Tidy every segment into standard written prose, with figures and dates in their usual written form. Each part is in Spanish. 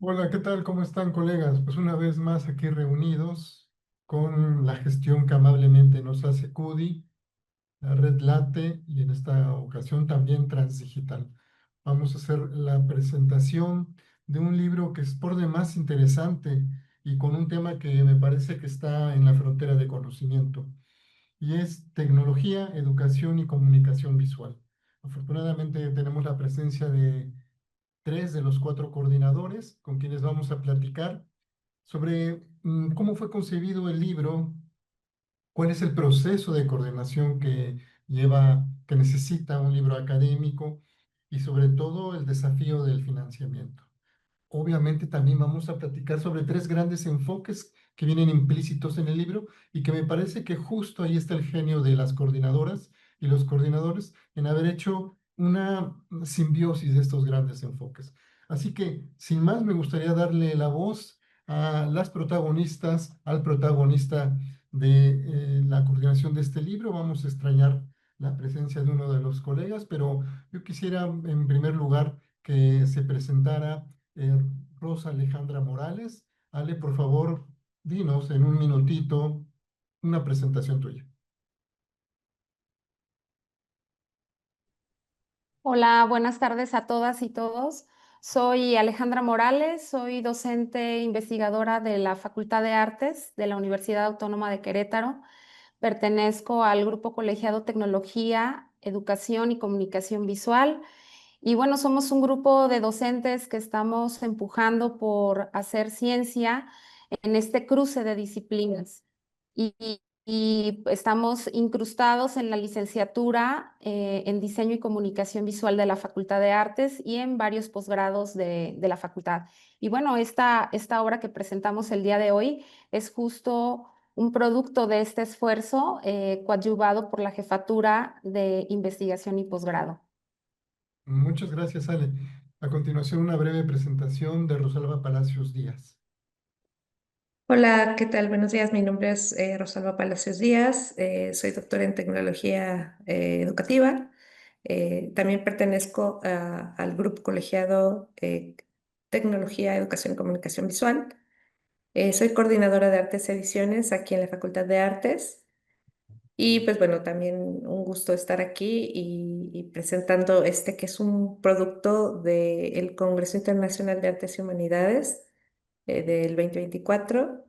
Hola, ¿qué tal? ¿Cómo están, colegas? Pues una vez más aquí reunidos con la gestión que amablemente nos hace CUDI, la Red Late y en esta ocasión también Transdigital. Vamos a hacer la presentación de un libro que es por demás interesante y con un tema que me parece que está en la frontera de conocimiento y es tecnología, educación y comunicación visual. Afortunadamente tenemos la presencia de tres de los cuatro coordinadores con quienes vamos a platicar sobre cómo fue concebido el libro, cuál es el proceso de coordinación que necesita un libro académico y sobre todo el desafío del financiamiento. Obviamente también vamos a platicar sobre tres grandes enfoques que vienen implícitos en el libro y que me parece que justo ahí está el genio de las coordinadoras y los coordinadores en haber hecho una simbiosis de estos grandes enfoques. Así que, sin más, me gustaría darle la voz a las protagonistas, al protagonista de la coordinación de este libro. Vamos a extrañar la presencia de uno de los colegas, pero yo quisiera en primer lugar que se presentara eh, Rosa Alejandra Morales. Ale, por favor, dinos en un minutito una presentación tuya. Hola, buenas tardes a todas y todos. Soy Alejandra Morales, soy docente investigadora de la Facultad de Artes de la Universidad Autónoma de Querétaro. Pertenezco al grupo colegiado Tecnología, Educación y Comunicación Visual. Y bueno, somos un grupo de docentes que estamos empujando por hacer ciencia en este cruce de disciplinas. Y estamos incrustados en la licenciatura en Diseño y Comunicación Visual de la Facultad de Artes y en varios posgrados de la facultad. Y bueno, esta obra que presentamos el día de hoy es justo un producto de este esfuerzo coadyuvado por la Jefatura de Investigación y Posgrado. Muchas gracias, Ale. A continuación, una breve presentación de Rosalba Palacios Díaz. Hola, ¿qué tal? Buenos días. Mi nombre es Rosalba Palacios Díaz. Soy doctora en tecnología educativa. También pertenezco al grupo colegiado Tecnología, Educación y Comunicación Visual. Soy coordinadora de Artes Ediciones aquí en la Facultad de Artes. Y pues bueno, también un gusto estar aquí y presentando este que es un producto del Congreso Internacional de Artes y Humanidades del 2024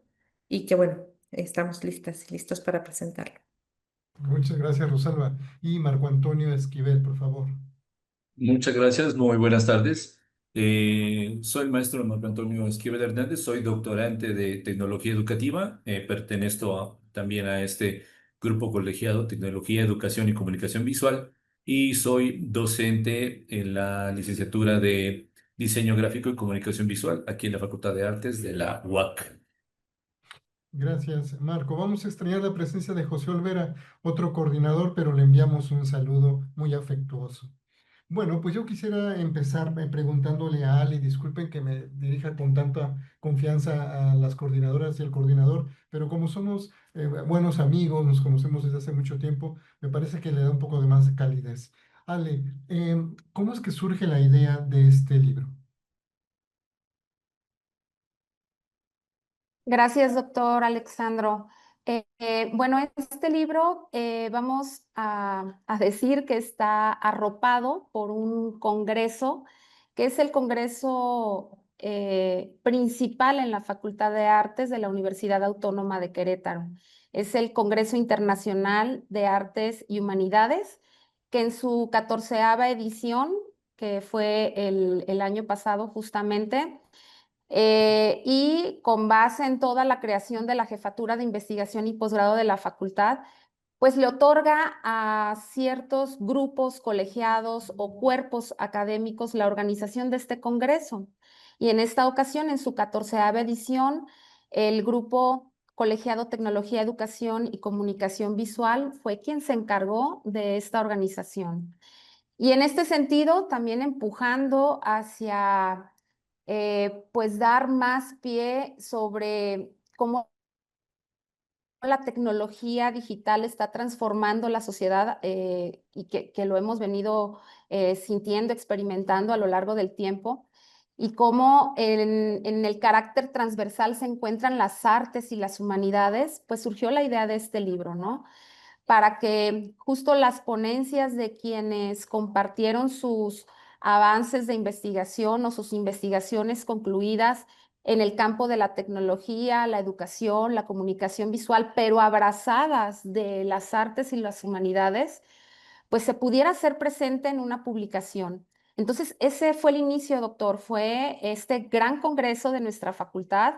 y que bueno, estamos listas y listos para presentarlo. Muchas gracias, Rosalba. Y Marco Antonio Esquivel, por favor. Muchas gracias, muy buenas tardes. Soy el maestro Marco Antonio Esquivel Hernández, soy doctorante de tecnología educativa, pertenezco también a este grupo colegiado Tecnología, Educación y Comunicación Visual y soy docente en la licenciatura de Diseño Gráfico y Comunicación Visual aquí en la Facultad de Artes de la UAC. Gracias, Marco. Vamos a extrañar la presencia de José Olvera, otro coordinador, pero le enviamos un saludo muy afectuoso. Bueno, pues yo quisiera empezar preguntándole a Ali, disculpen que me dirija con tanta confianza a las coordinadoras y al coordinador, pero como somos buenos amigos, nos conocemos desde hace mucho tiempo, me parece que le da un poco de más de calidez. Ale, ¿cómo es que surge la idea de este libro? Gracias, doctor Alexandro. Bueno, este libro vamos a decir que está arropado por un congreso, que es el congreso principal en la Facultad de Artes de la Universidad Autónoma de Querétaro. Es el Congreso Internacional de Artes y Humanidades, que en su 14ª edición, que fue el año pasado justamente, y con base en toda la creación de la Jefatura de Investigación y Posgrado de la facultad, pues le otorga a ciertos grupos colegiados o cuerpos académicos la organización de este congreso. Y en esta ocasión, en su 14ª edición, el grupo colegiado Tecnología, Educación y Comunicación Visual fue quien se encargó de esta organización. Y en este sentido, también empujando hacia pues dar más pie sobre cómo la tecnología digital está transformando la sociedad y que lo hemos venido sintiendo, experimentando a lo largo del tiempo. y cómo en el carácter transversal se encuentran las artes y las humanidades, pues surgió la idea de este libro, ¿no? Para que justo las ponencias de quienes compartieron sus avances de investigación o sus investigaciones concluidas en el campo de la tecnología, la educación, la comunicación visual, pero abrazadas de las artes y las humanidades, pues se pudiera hacer presente en una publicación. Entonces, ese fue el inicio, doctor, fue este gran congreso de nuestra facultad,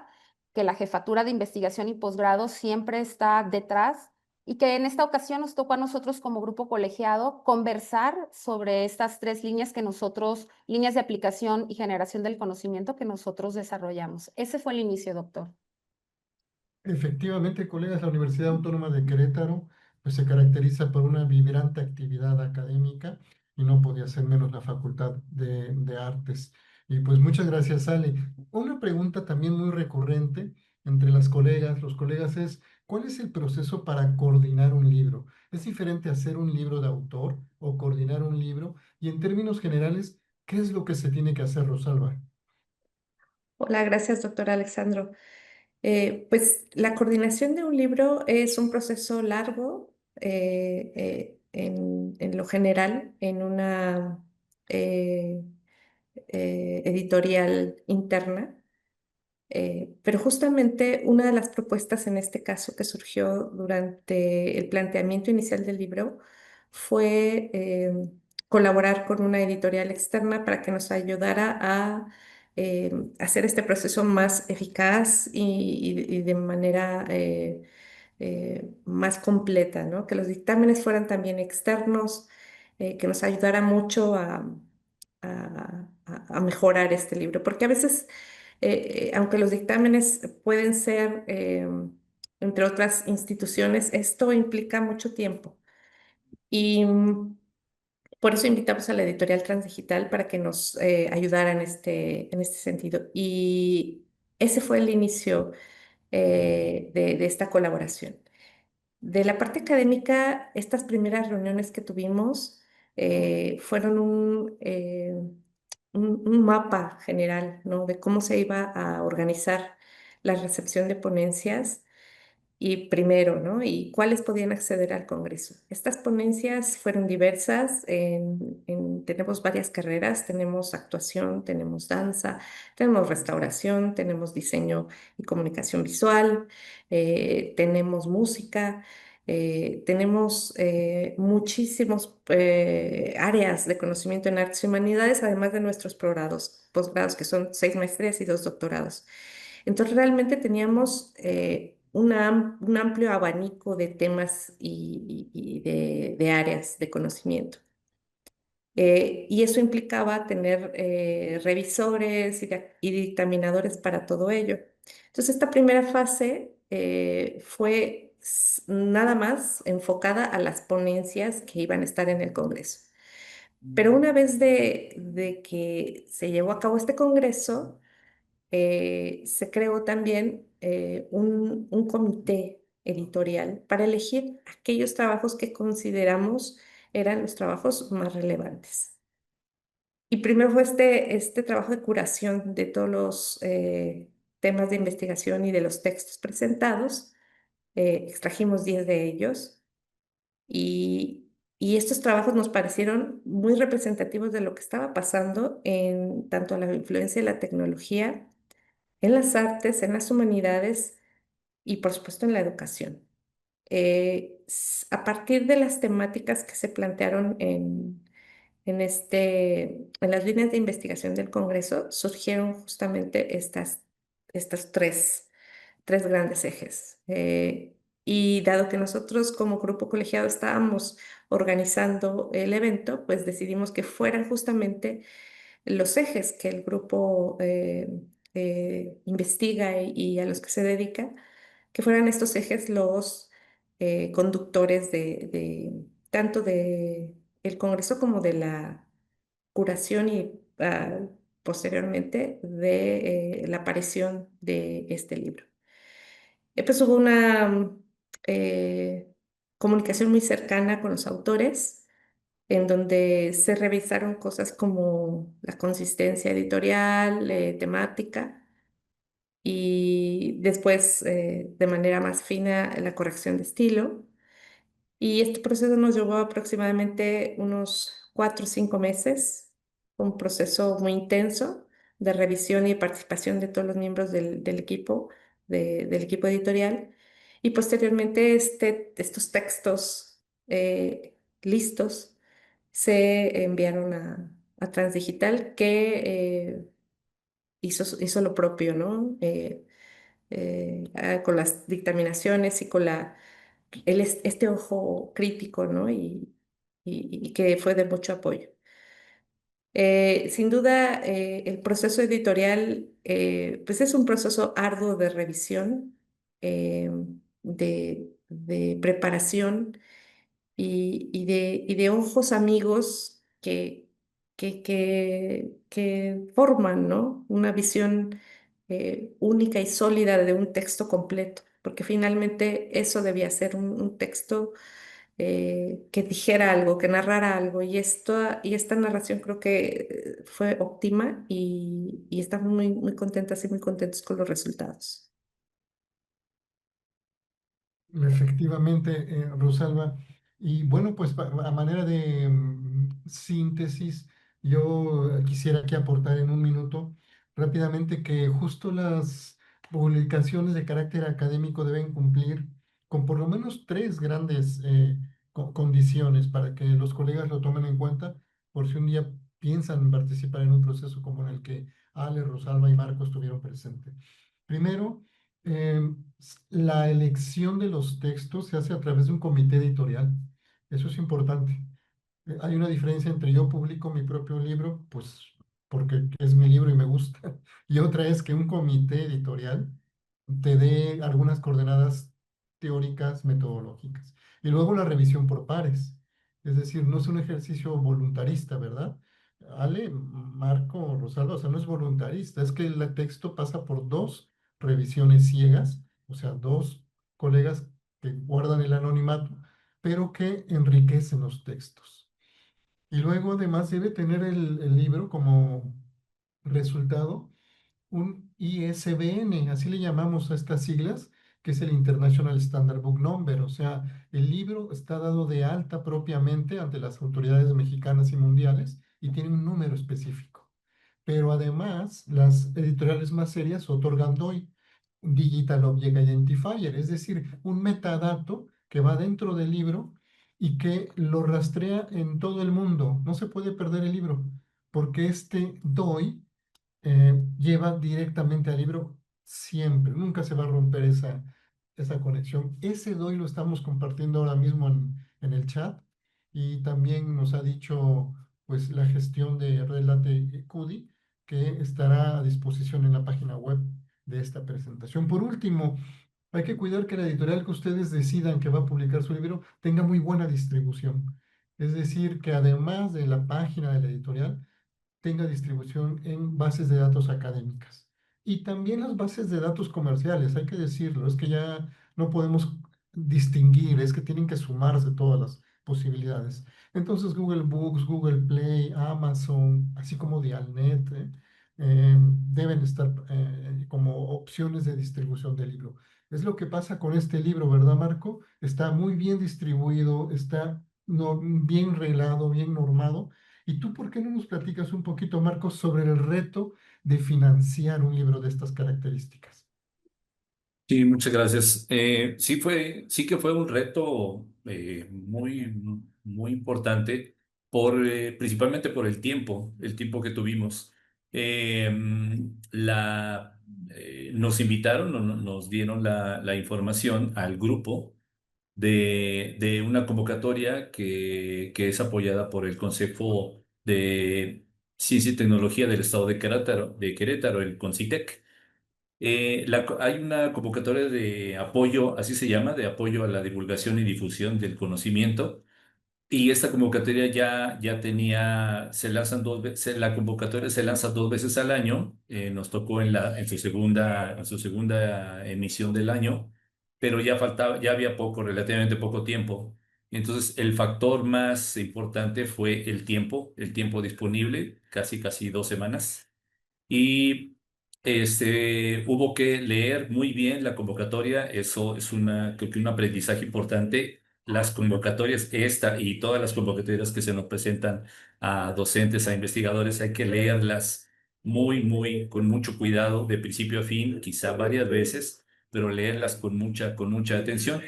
que la Jefatura de Investigación y Posgrado siempre está detrás, y que en esta ocasión nos tocó a nosotros como grupo colegiado conversar sobre estas tres líneas que nosotros, líneas de aplicación y generación del conocimiento que nosotros desarrollamos. Ese fue el inicio, doctor. Efectivamente, colegas, la Universidad Autónoma de Querétaro pues, se caracteriza por una vibrante actividad académica y no podía ser menos la Facultad de Artes. Y pues muchas gracias, Ale. Una pregunta también muy recurrente entre las colegas, los colegas es, ¿cuál es el proceso para coordinar un libro? ¿Es diferente hacer un libro de autor o coordinar un libro? Y en términos generales, ¿qué es lo que se tiene que hacer, Rosalba? Hola, gracias, doctor Alexandro. Pues la coordinación de un libro es un proceso largo en lo general, en una eh, editorial interna. Pero justamente una de las propuestas en este caso que surgió durante el planteamiento inicial del libro fue colaborar con una editorial externa para que nos ayudara a hacer este proceso más eficaz y de manera más completa, ¿no? Que los dictámenes fueran también externos, que nos ayudara mucho a mejorar este libro, porque a veces aunque los dictámenes pueden ser, entre otras instituciones, esto implica mucho tiempo. Y por eso invitamos a la editorial Transdigital para que nos ayudara en este sentido. Y ese fue el inicio de esta colaboración. De la parte académica, estas primeras reuniones que tuvimos fueron un mapa general, ¿no? De cómo se iba a organizar la recepción de ponencias y primero, ¿no? Y cuáles podían acceder al Congreso. Estas ponencias fueron diversas, tenemos varias carreras, tenemos actuación, tenemos danza, tenemos restauración, tenemos diseño y comunicación visual, tenemos música. Tenemos muchísimos áreas de conocimiento en artes y humanidades, además de nuestros posgrados, que son 6 maestrías y 2 doctorados. Entonces, realmente teníamos un amplio abanico de temas y de áreas de conocimiento. Y eso implicaba tener revisores y dictaminadores para todo ello. Entonces, esta primera fase fue nada más enfocada a las ponencias que iban a estar en el Congreso. Pero una vez de que se llevó a cabo este Congreso, se creó también un comité editorial para elegir aquellos trabajos que consideramos eran los trabajos más relevantes. Y primero fue este trabajo de curación de todos los temas de investigación y de los textos presentados. Extrajimos 10 de ellos y estos trabajos nos parecieron muy representativos de lo que estaba pasando en tanto la influencia de la tecnología en las artes, en las humanidades y por supuesto en la educación. A partir de las temáticas que se plantearon en las líneas de investigación del Congreso, surgieron justamente estos tres grandes ejes. Y dado que nosotros como grupo colegiado estábamos organizando el evento, pues decidimos que fueran justamente los ejes que el grupo investiga y a los que se dedica, que fueran estos ejes los conductores tanto de el Congreso como de la curación y posteriormente de la aparición de este libro. Pues hubo una eh, comunicación muy cercana con los autores en donde se revisaron cosas como la consistencia editorial, temática y después de manera más fina la corrección de estilo. Y este proceso nos llevó aproximadamente unos 4 o 5 meses, un proceso muy intenso de revisión y de participación de todos los miembros del equipo, del equipo editorial. Y posteriormente estos textos listos se enviaron a Transdigital, que hizo lo propio, ¿no? Con las dictaminaciones y con este ojo crítico, ¿no? Y que fue de mucho apoyo. Sin duda, el proceso editorial, pues es un proceso arduo de revisión, de preparación y de ojos amigos que forman, ¿no? Una visión única y sólida de un texto completo, porque finalmente eso debía ser un texto que dijera algo, que narrara algo, y esta narración creo que fue óptima y estamos muy, muy contentas y muy contentos con los resultados. Efectivamente, Rosalba. Y bueno, pues a manera de síntesis, yo quisiera aquí aportar en un minuto rápidamente que justo las publicaciones de carácter académico deben cumplir con por lo menos tres grandes condiciones para que los colegas lo tomen en cuenta por si un día piensan participar en un proceso como en el que Ale, Rosalba y Marco estuvieron presentes. Primero, la elección de los textos se hace a través de un comité editorial. Eso es importante. Hay una diferencia entre yo publico mi propio libro, pues porque es mi libro y me gusta, y otra es que un comité editorial te dé algunas coordenadas teóricas, metodológicas. Y luego la revisión por pares. Es decir, no es un ejercicio voluntarista, ¿verdad? Ale, Marco, Rosalba, o sea, no es voluntarista, es que el texto pasa por dos revisiones ciegas, o sea, dos colegas que guardan el anonimato, pero que enriquecen los textos. Y luego además debe tener el libro como resultado un ISBN, así le llamamos a estas siglas, que es el International Standard Book Number. O sea, el libro está dado de alta propiamente ante las autoridades mexicanas y mundiales y tiene un número específico. Pero además, las editoriales más serias otorgan DOI, Digital Object Identifier, es decir, un metadato que va dentro del libro y que lo rastrea en todo el mundo. No se puede perder el libro, porque este DOI lleva directamente al libro siempre, nunca se va a romper esa conexión. Ese DOI lo estamos compartiendo ahora mismo en el chat y también nos ha dicho pues la gestión de Red Latte CUDI que estará a disposición en la página web de esta presentación. Por último, hay que cuidar que la editorial que ustedes decidan que va a publicar su libro tenga muy buena distribución. Es decir, que además de la página de la editorial, tenga distribución en bases de datos académicas. Y también las bases de datos comerciales, hay que decirlo, es que ya no podemos distinguir, es que tienen que sumarse todas las posibilidades. Entonces Google Books, Google Play, Amazon, así como Dialnet, deben estar como opciones de distribución del libro. Es lo que pasa con este libro, ¿verdad, Marco? Está muy bien distribuido, está bien reglado, bien normado. ¿Y tú por qué no nos platicas un poquito, Marcos, sobre el reto de financiar un libro de estas características? Sí, muchas gracias. Sí que fue un reto muy importante, principalmente por el tiempo que tuvimos. Eh, Nos invitaron, nos dieron la información al grupo de una convocatoria que es apoyada por el Consejo de Ciencia y Tecnología del Estado de Querétaro, el CONCITEC. Hay una convocatoria de apoyo, así se llama, de apoyo a la divulgación y difusión del conocimiento. Y esta convocatoria ya tenía, se lanzan la convocatoria se lanza 2 veces al año. Nos tocó en su segunda emisión del año, pero ya faltaba, ya había relativamente poco tiempo. Entonces, el factor más importante fue el tiempo disponible, casi 2 semanas. Y hubo que leer muy bien la convocatoria. Eso es creo que un aprendizaje importante. Las convocatorias, esta y todas las convocatorias que se nos presentan a docentes, a investigadores, hay que leerlas con mucho cuidado, de principio a fin, quizá varias veces, pero leerlas con mucha atención.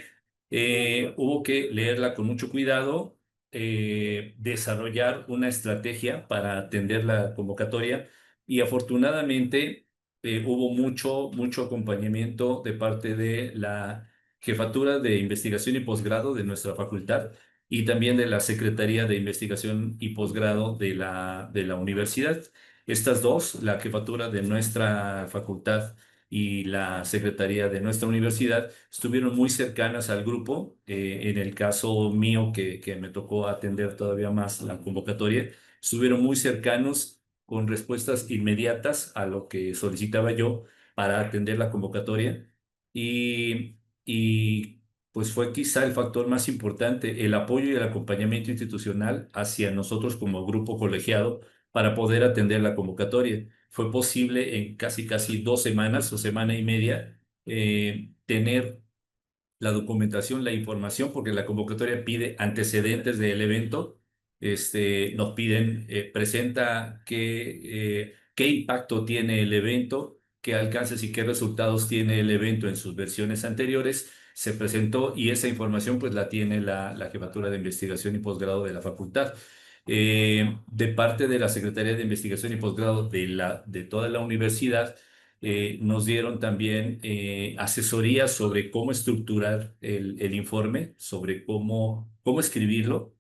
Hubo que leerla con mucho cuidado, desarrollar una estrategia para atender la convocatoria y afortunadamente hubo mucho acompañamiento de parte de la Jefatura de Investigación y Posgrado de nuestra facultad y también de la Secretaría de Investigación y Posgrado de la universidad. Estas dos, la Jefatura de nuestra facultad y la Secretaría de nuestra universidad, estuvieron muy cercanas al grupo. En el caso mío, que me tocó atender todavía más la convocatoria, estuvieron muy cercanos con respuestas inmediatas a lo que solicitaba yo para atender la convocatoria. Y pues fue quizá el factor más importante, el apoyo y el acompañamiento institucional hacia nosotros como grupo colegiado para poder atender la convocatoria. Fue posible en casi 2 semanas o semana y media tener la documentación, la información, porque la convocatoria pide antecedentes del evento. Nos piden, presenta qué impacto tiene el evento, qué alcances y qué resultados tiene el evento en sus versiones anteriores. Se presentó y esa información pues la tiene la Jefatura de Investigación y Posgrado de la facultad. De parte de la Secretaría de Investigación y Posgrado de toda la universidad, nos dieron también asesoría sobre cómo estructurar el informe, sobre cómo escribirlo.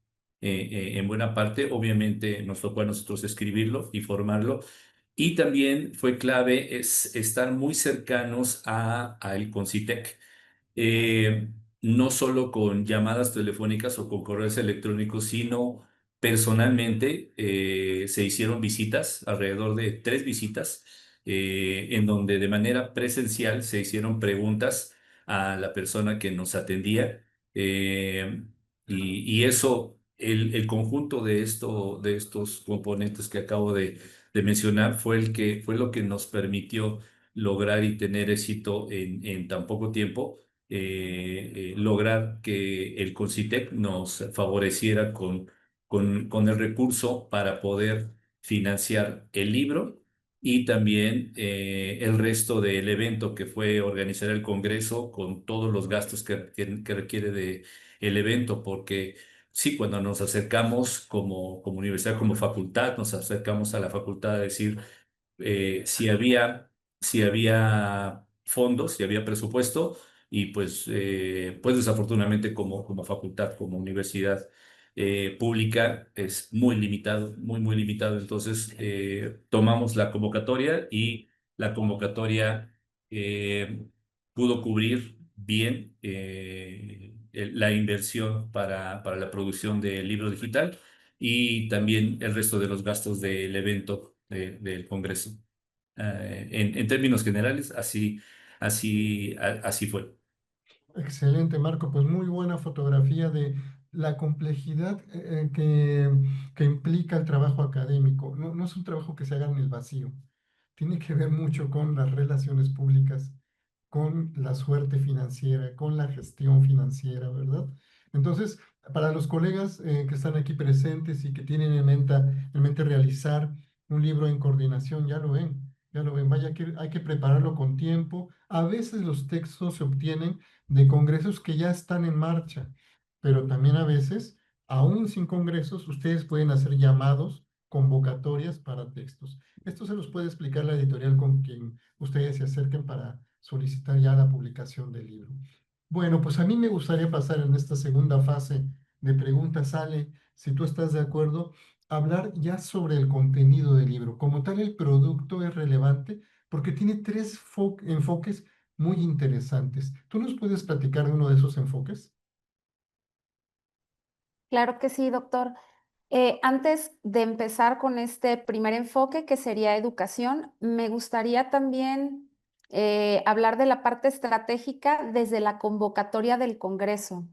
En buena parte, obviamente, nos tocó a nosotros escribirlo y formarlo. Y también fue clave estar muy cercanos al Concitec, eh, no solo con llamadas telefónicas o con correos electrónicos, sino personalmente. Se hicieron visitas, alrededor de 3 visitas, en donde de manera presencial se hicieron preguntas a la persona que nos atendía. Y eso, el conjunto de estos componentes que acabo de mencionar fue lo que nos permitió lograr y tener éxito en tan poco tiempo. Lograr que el Concitec nos favoreciera con el recurso para poder financiar el libro y también el resto del evento, que fue organizar el congreso con todos los gastos que requiere el evento, porque sí, cuando nos acercamos como universidad, como facultad, nos acercamos a la facultad a decir si había fondos, si había presupuesto, y pues desafortunadamente como facultad, como universidad pública, es muy limitado, muy limitado. Entonces tomamos la convocatoria y la convocatoria pudo cubrir bien la inversión para la producción del libro digital y también el resto de los gastos del evento del Congreso. En términos generales, así fue. Excelente, Marco. Pues muy buena fotografía de la complejidad que implica el trabajo académico. No, no es un trabajo que se haga en el vacío. Tiene que ver mucho con las relaciones públicas, con la suerte financiera, con la gestión financiera, ¿verdad? Entonces, para los colegas que están aquí presentes y que tienen en mente realizar un libro en coordinación, ya lo ven, ya lo ven. Vaya que hay que prepararlo con tiempo. A veces los textos se obtienen de congresos que ya están en marcha, pero también a veces, aún sin congresos, ustedes pueden hacer llamados, convocatorias para textos. Esto se los puede explicar la editorial con quien ustedes se acerquen para solicitar ya la publicación del libro. Bueno, pues a mí me gustaría pasar en esta segunda fase de preguntas, Ale, si tú estás de acuerdo, hablar ya sobre el contenido del libro. Como tal, el producto es relevante porque tiene tres enfoques muy interesantes. ¿Tú nos puedes platicar de uno de esos enfoques? Claro que sí, doctor. Antes de empezar con este primer enfoque, que sería educación, me gustaría también hablar de la parte estratégica desde la convocatoria del Congreso.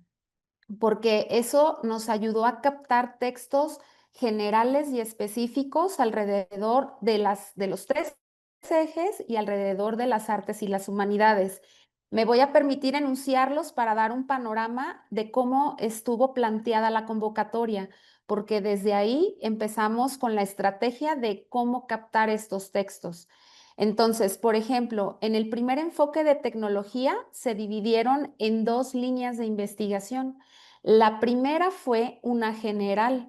porque eso nos ayudó a captar textos generales y específicos alrededor de los tres ejes y alrededor de las artes y las humanidades. Me voy a permitir enunciarlos para dar un panorama de cómo estuvo planteada la convocatoria, porque desde ahí empezamos con la estrategia de cómo captar estos textos. Entonces, por ejemplo, en el primer enfoque de tecnología se dividieron en dos líneas de investigación. La primera fue una general,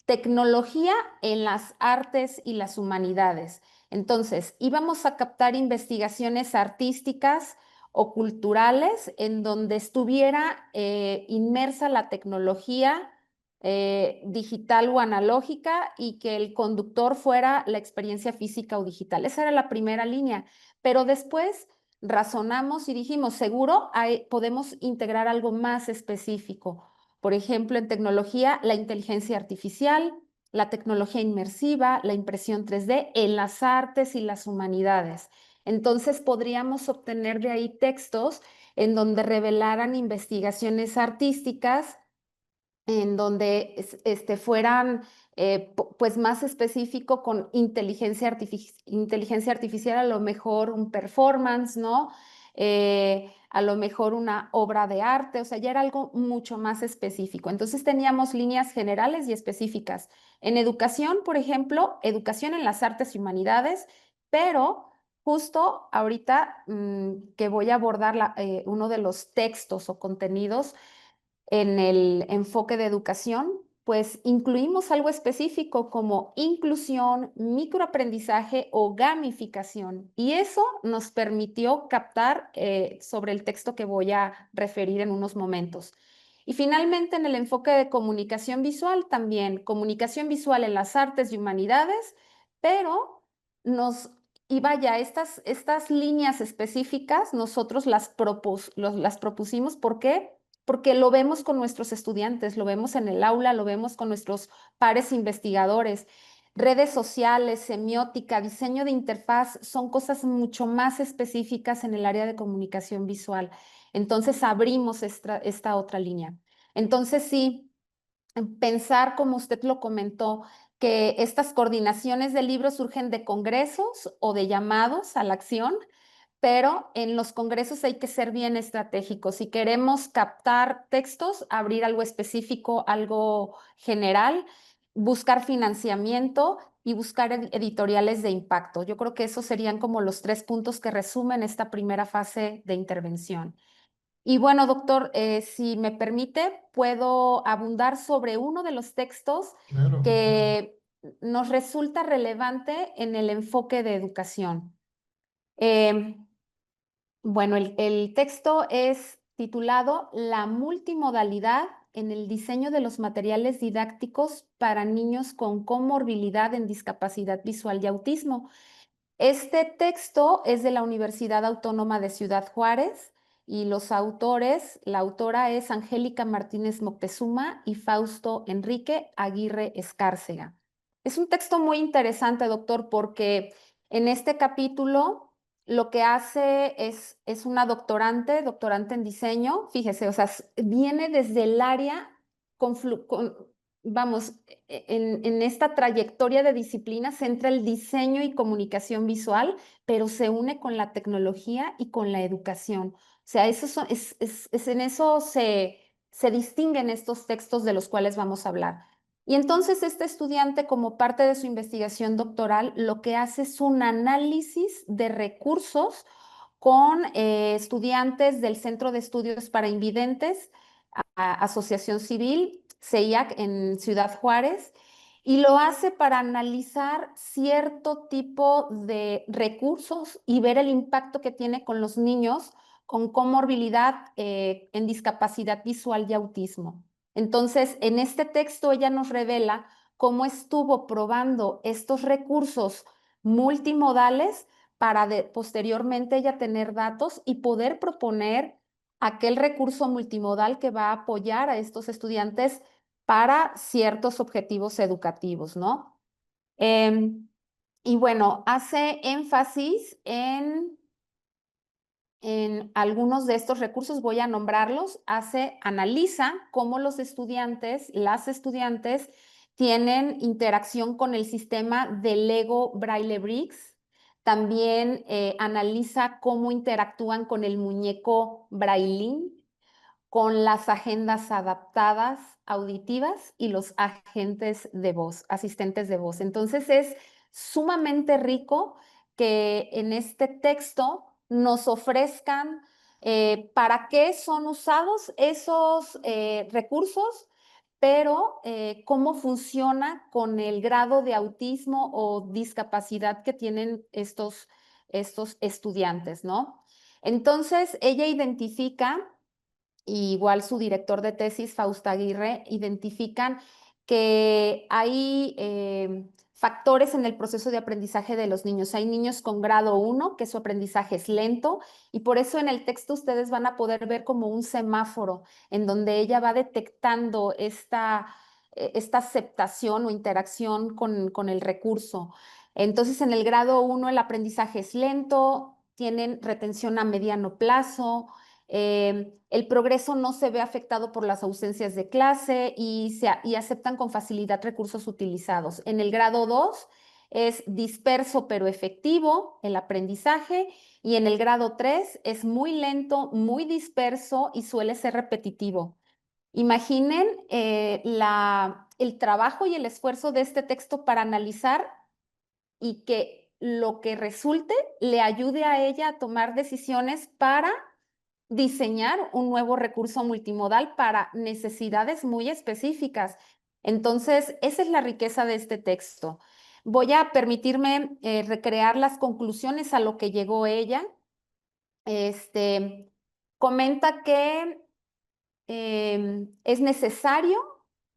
tecnología en las artes y las humanidades. Entonces, íbamos a captar investigaciones artísticas o culturales en donde estuviera inmersa la tecnología digital o analógica y que el conductor fuera la experiencia física o digital. Esa era la primera línea, pero después razonamos y dijimos, seguro podemos integrar algo más específico. Por ejemplo, en tecnología, la inteligencia artificial, la tecnología inmersiva, la impresión 3D en las artes y las humanidades. Entonces podríamos obtener de ahí textos en donde revelaran investigaciones artísticas, en donde fueran pues más específico con inteligencia artificial, a lo mejor un performance, ¿no? A lo mejor una obra de arte, o sea, ya era algo mucho más específico. Entonces teníamos líneas generales y específicas. En educación, por ejemplo, educación en las artes y humanidades, pero justo ahorita que voy a abordar uno de los textos o contenidos en el enfoque de educación, pues incluimos algo específico como inclusión, microaprendizaje o gamificación. Y eso nos permitió captar sobre el texto que voy a referir en unos momentos. Y finalmente en el enfoque de comunicación visual también, comunicación visual en las artes y humanidades, pero nos... Y vaya, estas líneas específicas nosotros las propusimos. ¿Por qué? Porque lo vemos con nuestros estudiantes, lo vemos en el aula, lo vemos con nuestros pares investigadores. Redes sociales, semiótica, diseño de interfaz son cosas mucho más específicas en el área de comunicación visual. Entonces abrimos esta otra línea. Entonces sí, pensar, como usted lo comentó, que estas coordinaciones de libros surgen de congresos o de llamados a la acción, pero en los congresos hay que ser bien estratégicos. Si queremos captar textos, abrir algo específico, algo general, buscar financiamiento y buscar editoriales de impacto. Yo creo que esos serían como los tres puntos que resumen esta primera fase de intervención. Y bueno, doctor, si me permite, puedo abundar sobre uno de los textos Claro, claro. que nos resulta relevante en el enfoque de educación. Em, bueno, el texto es titulado La multimodalidad en el diseño de los materiales didácticos para niños con comorbilidad en discapacidad visual y autismo. Este texto es de la Universidad Autónoma de Ciudad Juárez y los autores, la autora es Angélica Martínez Moctezuma y Fausto Enrique Aguirre Escárcega. Es un texto muy interesante, doctor, porque en este capítulo lo que hace es una doctorante en diseño, fíjese, o sea, viene desde el área, vamos, en esta trayectoria de disciplinas entra el diseño y comunicación visual, pero se une con la tecnología y con la educación. O sea, en eso se distinguen estos textos de los cuales vamos a hablar. Y entonces este estudiante, como parte de su investigación doctoral, lo que hace es un análisis de recursos con estudiantes del Centro de Estudios para Invidentes, Asociación Civil, CEIAC, en Ciudad Juárez, y lo hace para analizar cierto tipo de recursos y ver el impacto que tiene con los niños con comorbilidad en discapacidad visual y autismo. Entonces, en este texto ella nos revela cómo estuvo probando estos recursos multimodales para posteriormente ella tener datos y poder proponer aquel recurso multimodal que va a apoyar a estos estudiantes para ciertos objetivos educativos, ¿no? Em, y bueno, hace énfasis en algunos de estos recursos, voy a nombrarlos, analiza cómo los estudiantes, las estudiantes, tienen interacción con el sistema de Lego Braille Bricks. También analiza cómo interactúan con el muñeco Braillín, con las agendas adaptadas auditivas y los agentes de voz, asistentes de voz. Entonces es sumamente rico que en este texto nos ofrezcan para qué son usados esos recursos, pero cómo funciona con el grado de autismo o discapacidad que tienen estos estudiantes, ¿no? Entonces, ella identifica, y igual su director de tesis, Fausta Aguirre, identifican que hay factores en el proceso de aprendizaje de los niños. Hay niños con grado 1, que su aprendizaje es lento, y por eso en el texto ustedes van a poder ver como un semáforo en donde ella va detectando esta aceptación o interacción con el recurso. Entonces, en el grado 1 el aprendizaje es lento, tienen retención a mediano plazo, el progreso no se ve afectado por las ausencias de clase y aceptan con facilidad recursos utilizados. En el grado 2 es disperso pero efectivo el aprendizaje, y en el grado 3 es muy lento, muy disperso y suele ser repetitivo. Imaginen el trabajo y el esfuerzo de este texto para analizar y que lo que resulte le ayude a ella a tomar decisiones para diseñar un nuevo recurso multimodal para necesidades muy específicas. Entonces, esa es la riqueza de este texto. Voy a permitirme recrear las conclusiones a lo que llegó ella. Comenta que es necesario,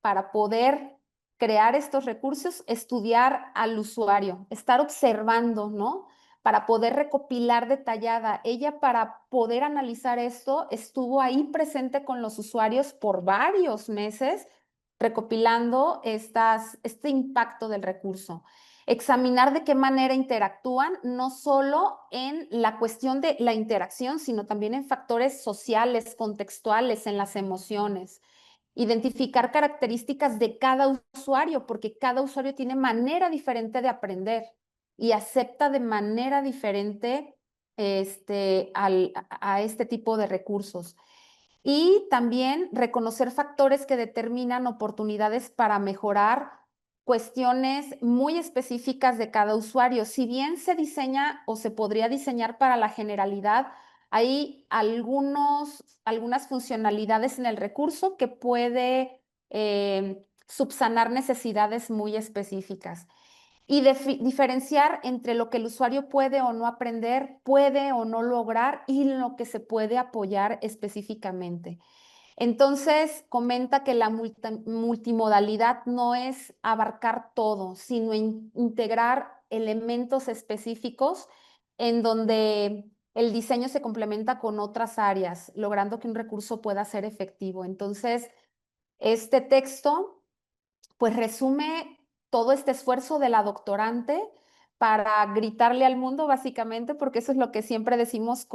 para poder crear estos recursos, estudiar al usuario, estar observando, ¿no? Para poder recopilar detallada. Ella, para poder analizar esto, estuvo ahí presente con los usuarios por varios meses, recopilando este impacto del recurso. Examinar de qué manera interactúan, no solo en la cuestión de la interacción, sino también en factores sociales, contextuales, en las emociones. Identificar características de cada usuario, porque cada usuario tiene manera diferente de aprender y acepta de manera diferente a este tipo de recursos. Y también reconocer factores que determinan oportunidades para mejorar cuestiones muy específicas de cada usuario. Si bien se diseña o se podría diseñar para la generalidad, hay algunas funcionalidades en el recurso que puede subsanar necesidades muy específicas. Y diferenciar entre lo que el usuario puede o no aprender, puede o no lograr, y lo que se puede apoyar específicamente. Entonces, comenta que la multimodalidad no es abarcar todo, sino integrar elementos específicos en donde el diseño se complementa con otras áreas, logrando que un recurso pueda ser efectivo. Entonces, este texto pues resume todo este esfuerzo de la doctorante para gritarle al mundo, básicamente, porque eso es lo que siempre decimos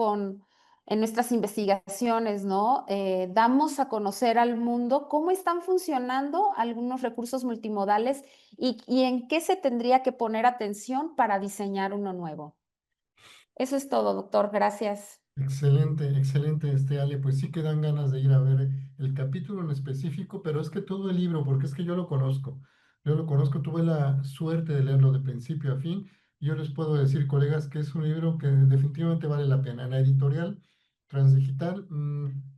en nuestras investigaciones, ¿no? Damos a conocer al mundo cómo están funcionando algunos recursos multimodales y en qué se tendría que poner atención para diseñar uno nuevo. Eso es todo, doctor. Gracias. Excelente, excelente, Ale. Pues sí que dan ganas de ir a ver el capítulo en específico, pero es que todo el libro, porque es que yo lo conozco. Yo lo conozco, tuve la suerte de leerlo de principio a fin. Y yo les puedo decir, colegas, que es un libro que definitivamente vale la pena. En la editorial Transdigital,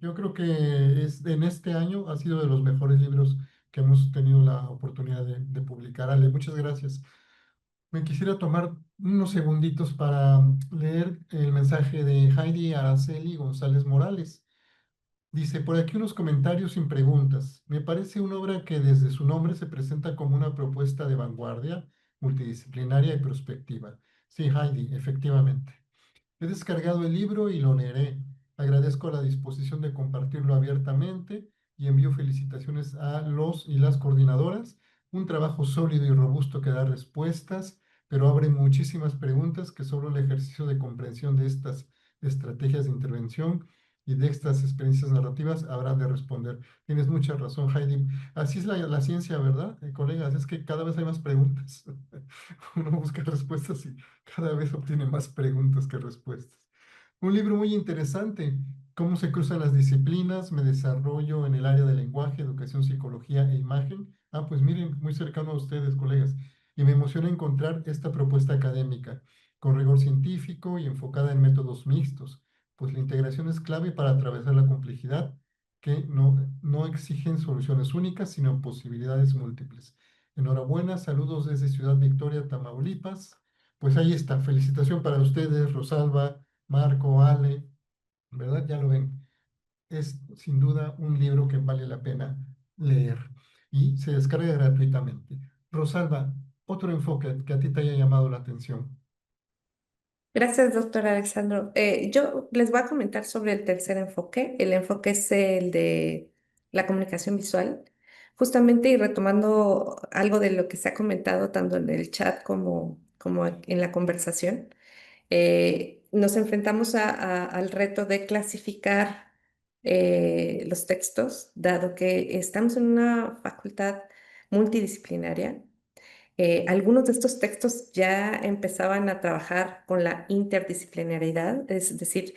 yo creo que en este año ha sido de los mejores libros que hemos tenido la oportunidad de publicar. Ale, muchas gracias. Me quisiera tomar unos segunditos para leer el mensaje de Heidi Araceli González Morales. Dice, por aquí unos comentarios sin preguntas. Me parece una obra que desde su nombre se presenta como una propuesta de vanguardia, multidisciplinaria y prospectiva. Sí, Heidi, efectivamente. He descargado el libro y lo leeré. Agradezco la disposición de compartirlo abiertamente y envío felicitaciones a los y las coordinadoras. Un trabajo sólido y robusto que da respuestas, pero abre muchísimas preguntas que solo el ejercicio de comprensión de estas estrategias de intervención y de estas experiencias narrativas habrá de responder. Tienes mucha razón, Heidi. Así es la ciencia, ¿verdad, colegas? Es que cada vez hay más preguntas. Uno busca respuestas y cada vez obtiene más preguntas que respuestas. Un libro muy interesante, Cómo se cruzan las disciplinas, me desarrollo en el área de lenguaje, educación, psicología e imagen. Ah, pues miren, muy cercano a ustedes, colegas. Y me emociona encontrar esta propuesta académica, con rigor científico y enfocada en métodos mixtos, pues la integración es clave para atravesar la complejidad que no exigen soluciones únicas, sino posibilidades múltiples. Enhorabuena, saludos desde Ciudad Victoria, Tamaulipas. Pues ahí está, felicitación para ustedes, Rosalba, Marco, Ale, ¿verdad? Ya lo ven. Es sin duda un libro que vale la pena leer y se descarga gratuitamente. Rosalba, otro enfoque que a ti te haya llamado la atención. Gracias, doctor Alexandro. Yo les voy a comentar sobre el tercer enfoque. El enfoque es el de la comunicación visual. Justamente y retomando algo de lo que se ha comentado tanto en el chat como en la conversación, nos enfrentamos al reto de clasificar los textos, dado que estamos en una facultad multidisciplinaria. Algunos de estos textos ya empezaban a trabajar con la interdisciplinariedad, es decir,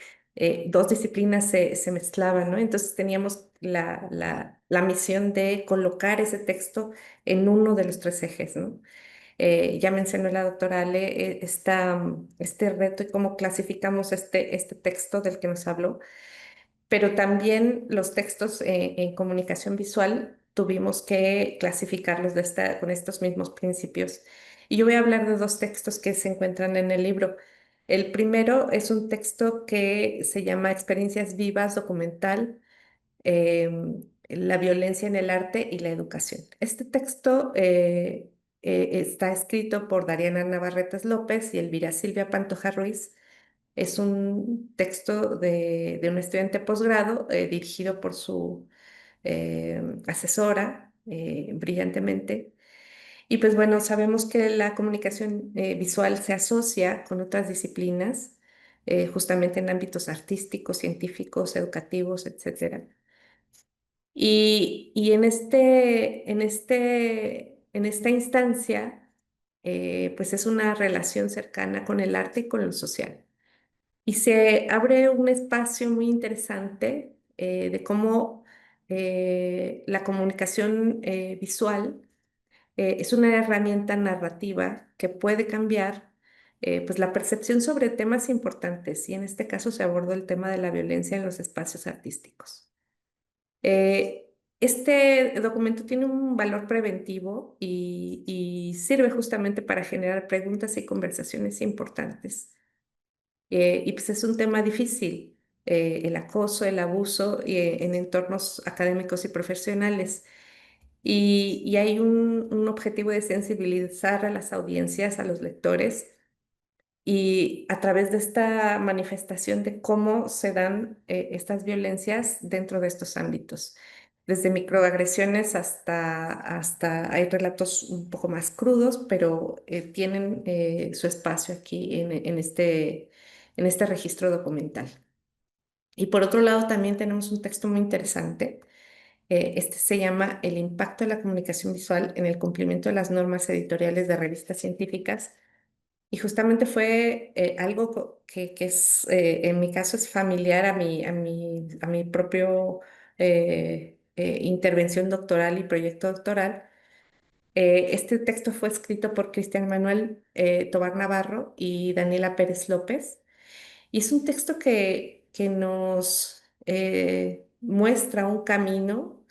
dos disciplinas se mezclaban, ¿no? Entonces teníamos la misión de colocar ese texto en uno de los tres ejes, ¿no? Ya mencionó la doctora Ale este reto y cómo clasificamos este texto del que nos habló, pero también los textos en comunicación visual tuvimos que clasificarlos con estos mismos principios. Y yo voy a hablar de dos textos que se encuentran en el libro. El primero es un texto que se llama Experiencias Vivas Documental, la violencia en el arte y la educación. Este texto está escrito por Dariana Navarretes López y Elvira Silvia Pantoja Ruiz. Es un texto de un estudiante de posgrado dirigido por su asesora brillantemente. Y pues bueno, sabemos que la comunicación visual se asocia con otras disciplinas, justamente en ámbitos artísticos, científicos, educativos, etcétera. Y en esta instancia, pues es una relación cercana con el arte y con lo social. Y se abre un espacio muy interesante de cómo la comunicación visual es una herramienta narrativa que puede cambiar pues la percepción sobre temas importantes. Y en este caso se abordó el tema de la violencia en los espacios artísticos. Este documento tiene un valor preventivo y sirve justamente para generar preguntas y conversaciones importantes. Y pues es un tema difícil, el acoso, el abuso en entornos académicos y profesionales. Y hay un objetivo de sensibilizar a las audiencias, a los lectores, y a través de esta manifestación de cómo se dan estas violencias dentro de estos ámbitos. Desde microagresiones hasta hay relatos un poco más crudos, pero tienen su espacio aquí en este registro documental. Y por otro lado, también tenemos un texto muy interesante. Este se llama El impacto de la comunicación visual en el cumplimiento de las normas editoriales de revistas científicas, y justamente fue algo que es, en mi caso es familiar a mi propio intervención doctoral y proyecto doctoral. Este texto fue escrito por Cristian Manuel Tobar Navarro y Daniela Pérez López. Y es un texto que nos muestra un camino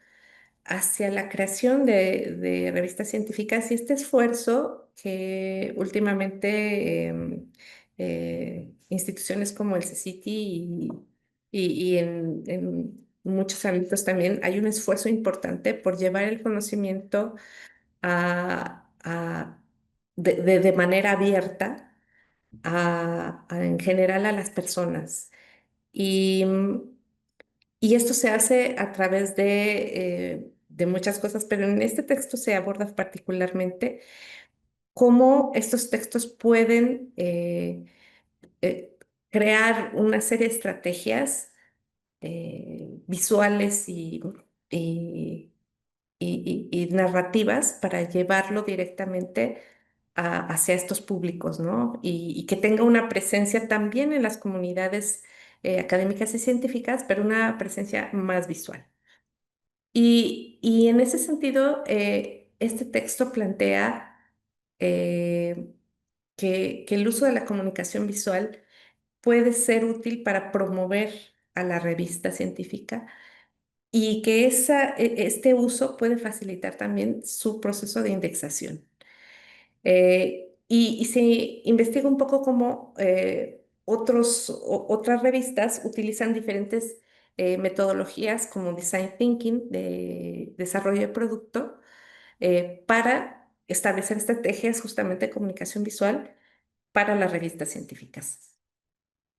hacia la creación de revistas científicas y este esfuerzo que últimamente instituciones como el CCT y en muchos ámbitos también hay un esfuerzo importante por llevar el conocimiento de manera abierta en general a las personas. Y, y esto se hace a través de muchas cosas, pero en este texto se aborda particularmente cómo estos textos pueden eh, crear una serie de estrategias visuales y, y narrativas para llevarlo directamente hacia estos públicos, ¿no? Y que tenga una presencia también en las comunidades académicas y científicas, pero una presencia más visual. Y en ese sentido, este texto plantea que el uso de la comunicación visual puede ser útil para promover a la revista científica y que este uso puede facilitar también su proceso de indexación. Y se investiga un poco cómo otras revistas utilizan diferentes metodologías como design thinking de desarrollo de producto para establecer estrategias justamente de comunicación visual para las revistas científicas.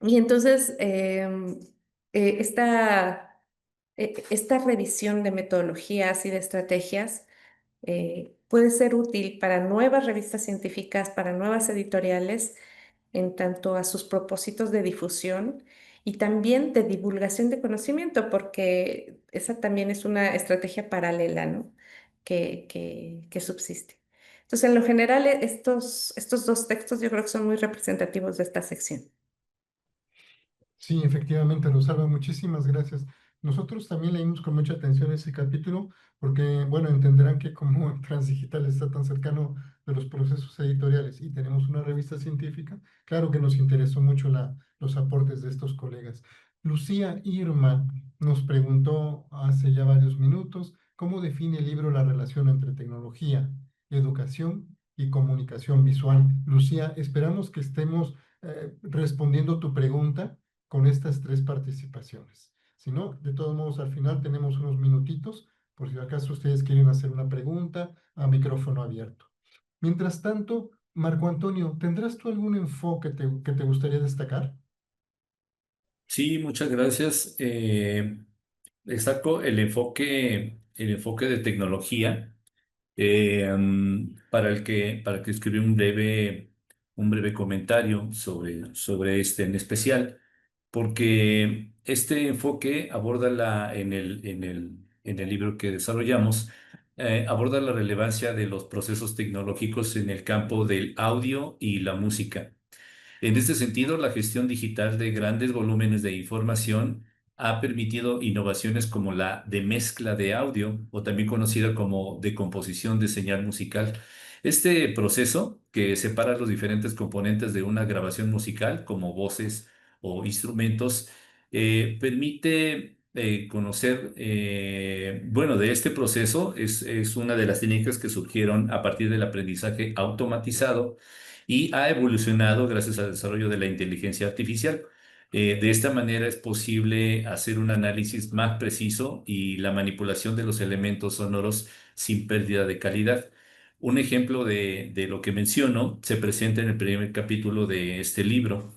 Y entonces, esta revisión de metodologías y de estrategias puede ser útil para nuevas revistas científicas, para nuevas editoriales, en tanto a sus propósitos de difusión y también de divulgación de conocimiento, porque esa también es una estrategia paralela, ¿no? que subsiste. Entonces, en lo general, estos dos textos yo creo que son muy representativos de esta sección. Sí, efectivamente, Rosalba, muchísimas gracias. Nosotros también leímos con mucha atención ese capítulo porque, bueno, entenderán que como Transdigital está tan cercano de los procesos editoriales y tenemos una revista científica, claro que nos interesó mucho los aportes de estos colegas. Lucía Irma nos preguntó hace ya varios minutos cómo define el libro la relación entre tecnología, educación y comunicación visual. Lucía, esperamos que estemos respondiendo tu pregunta con estas tres participaciones. Si no, de todos modos, al final tenemos unos minutitos por si acaso ustedes quieren hacer una pregunta a micrófono abierto. Mientras tanto, Marco Antonio, ¿tendrás tú algún enfoque que te gustaría destacar? Sí, muchas gracias. Destaco el enfoque de tecnología para el que escribí un breve comentario sobre este en especial, porque este enfoque aborda en el libro que desarrollamos, aborda la relevancia de los procesos tecnológicos en el campo del audio y la música. En este sentido, la gestión digital de grandes volúmenes de información ha permitido innovaciones como la de mezcla de audio, o también conocida como decomposición de señal musical. Este proceso, que separa los diferentes componentes de una grabación musical, como voces o instrumentos, permite conocer, bueno, de este proceso es una de las técnicas que surgieron a partir del aprendizaje automatizado y ha evolucionado gracias al desarrollo de la inteligencia artificial. De esta manera es posible hacer un análisis más preciso y la manipulación de los elementos sonoros sin pérdida de calidad. Un ejemplo de lo que menciono se presenta en el primer capítulo de este libro.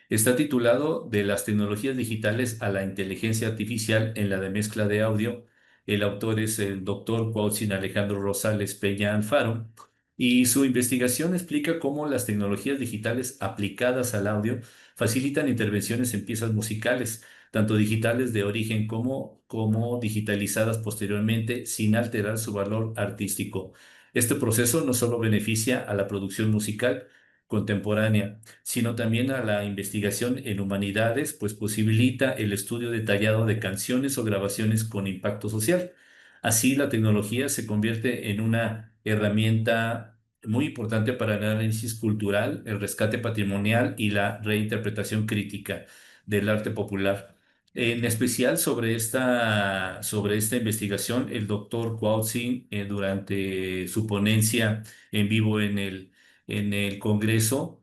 Está titulado De las tecnologías digitales a la inteligencia artificial en la de mezcla de audio. El autor es el doctor Cuauhtzin Alejandro Rosales Peña Alfaro y su investigación explica cómo las tecnologías digitales aplicadas al audio facilitan intervenciones en piezas musicales, tanto digitales de origen como digitalizadas posteriormente, sin alterar su valor artístico. Este proceso no solo beneficia a la producción musical contemporánea, sino también a la investigación en humanidades, pues posibilita el estudio detallado de canciones o grabaciones con impacto social. Así, la tecnología se convierte en una herramienta muy importante para el análisis cultural, el rescate patrimonial y la reinterpretación crítica del arte popular. En especial sobre esta investigación, el doctor Cuauhtzin, durante su ponencia en vivo en el Congreso,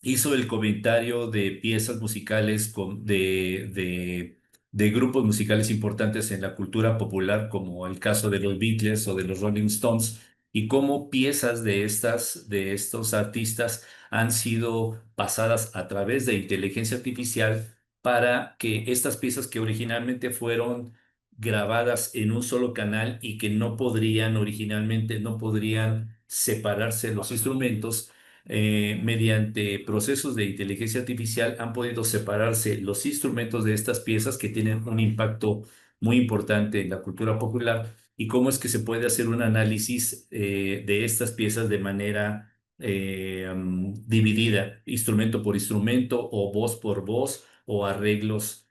hizo el comentario de piezas musicales de grupos musicales importantes en la cultura popular, como el caso de los Beatles o de los Rolling Stones, y cómo piezas de estos artistas han sido pasadas a través de inteligencia artificial para que estas piezas que originalmente fueron grabadas en un solo canal y que no podrían originalmente, no podrían separarse los instrumentos, mediante procesos de inteligencia artificial han podido separarse los instrumentos de estas piezas que tienen un impacto muy importante en la cultura popular y cómo es que se puede hacer un análisis de estas piezas de manera dividida, instrumento por instrumento o voz por voz o arreglos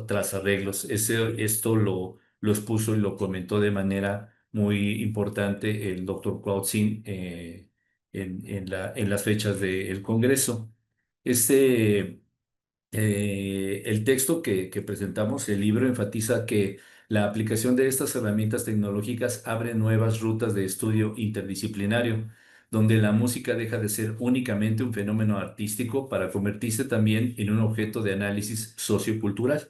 tras arreglos. Esto lo expuso y lo comentó de manera muy importante el doctor Krautzin en las fechas del Congreso. Este, el texto que presentamos, el libro, enfatiza que la aplicación de estas herramientas tecnológicas abre nuevas rutas de estudio interdisciplinario, donde la música deja de ser únicamente un fenómeno artístico para convertirse también en un objeto de análisis sociocultural.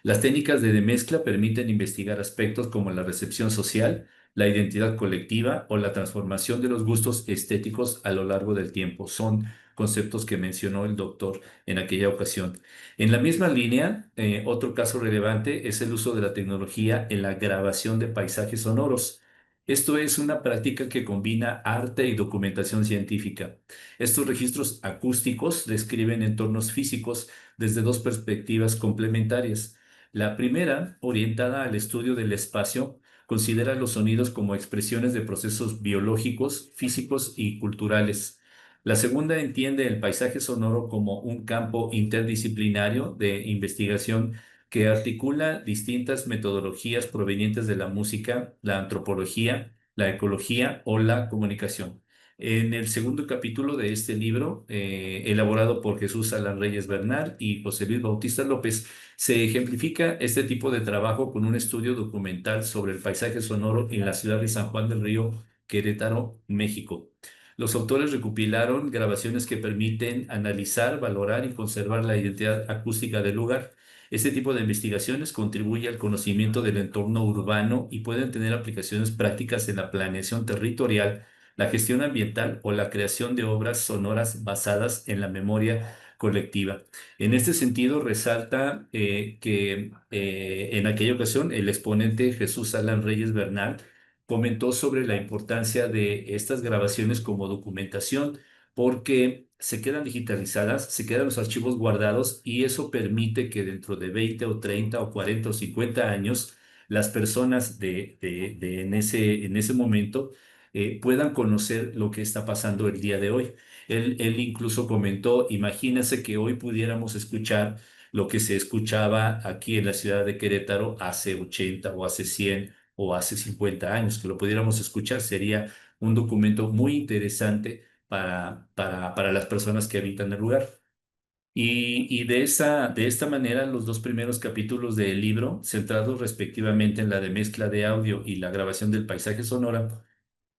Las técnicas de mezcla permiten investigar aspectos como la recepción social, la identidad colectiva o la transformación de los gustos estéticos a lo largo del tiempo. Son conceptos que mencionó el doctor en aquella ocasión. En la misma línea, otro caso relevante es el uso de la tecnología en la grabación de paisajes sonoros. Esto es una práctica que combina arte y documentación científica. Estos registros acústicos describen entornos físicos desde dos perspectivas complementarias. La primera, orientada al estudio del espacio, considera los sonidos como expresiones de procesos biológicos, físicos y culturales. La segunda entiende el paisaje sonoro como un campo interdisciplinario de investigación que articula distintas metodologías provenientes de la música, la antropología, la ecología o la comunicación. En el segundo capítulo de este libro, elaborado por Jesús Alan Reyes Bernal y José Luis Bautista López, se ejemplifica este tipo de trabajo con un estudio documental sobre el paisaje sonoro en la ciudad de San Juan del Río, Querétaro, México. Los autores recopilaron grabaciones que permiten analizar, valorar y conservar la identidad acústica del lugar. Este tipo de investigaciones contribuye al conocimiento del entorno urbano y pueden tener aplicaciones prácticas en la planeación territorial, la gestión ambiental o la creación de obras sonoras basadas en la memoria colectiva. En este sentido, resalta que en aquella ocasión el exponente Jesús Alan Reyes Bernal comentó sobre la importancia de estas grabaciones como documentación, porque se quedan digitalizadas, se quedan los archivos guardados y eso permite que dentro de 20 o 30 o 40 o 50 años las personas en ese momento puedan conocer lo que está pasando el día de hoy. Él incluso comentó, imagínense que hoy pudiéramos escuchar lo que se escuchaba aquí en la ciudad de Querétaro hace 80 o hace 100 o hace 50 años, que lo pudiéramos escuchar, sería un documento muy interesante para las personas que habitan el lugar. Y de esta manera, los dos primeros capítulos del libro, centrados respectivamente en la de mezcla de audio y la grabación del paisaje sonora,